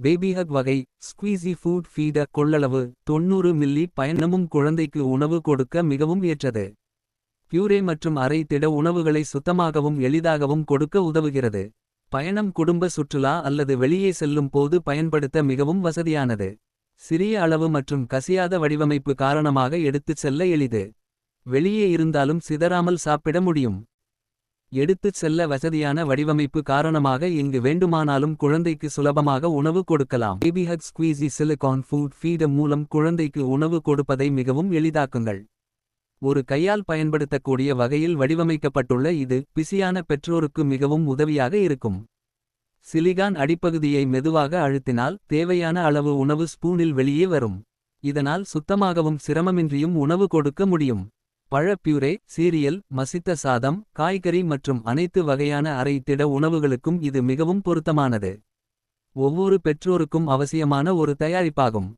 பேபிஹக் வகை squeezy food feeder கொள்ளளவு 90 milli பயணமும் குழந்தைக்கு உணவு கொடுக்க மிகவும் ஏற்றது. பியூரே மற்றும் அரை திட உணவுகளை சுத்தமாகவும் எளிதாகவும் கொடுக்க உதவுகிறது. பயணம் குடும்ப சுற்றுலா அல்லது வெளியே செல்லும் போது பயன்படுத்த மிகவும் வசதியானது. சிறிய அளவு மற்றும் கசியாத வடிவமைப்பு காரணமாக எடுத்துச் செல்ல எளிது. வெளியே இருந்தாலும் சிதறாமல் சாப்பிட முடியும். எடுத்துச் செல்ல வசதியான வடிவமைப்பு காரணமாக எங்கு வேண்டுமானாலும் குழந்தைக்கு சுலபமாக உணவு கொடுக்கலாம். பேபிஹக் ஸ்குவீசி சிலிகான் ஃபுட் ஃபீடர் மூலம் குழந்தைக்கு உணவு கொடுப்பதை மிகவும் எளிதாக்குங்கள். ஒரு கையால் பயன்படுத்தக்கூடிய வகையில் வடிவமைக்கப்பட்டுள்ள இது பிஸியான பெற்றோருக்கு மிகவும் உதவியாக இருக்கும். சிலிகான் அடிப்பகுதியை மெதுவாக அழுத்தினால் தேவையான அளவு உணவு ஸ்பூனில் வெளியே வரும். இதனால் சுத்தமாகவும் சிரமமின்றியும் உணவு கொடுக்க முடியும். பழ பியூரே, சீரியல், மசித்த சாதம், காய்கறி மற்றும் அனைத்து வகையான அரை திட உணவுகளுக்கும் இது மிகவும் பொருத்தமானது. ஒவ்வொரு பெற்றோருக்கும் அவசியமான ஒரு தயாரிப்பாகும்.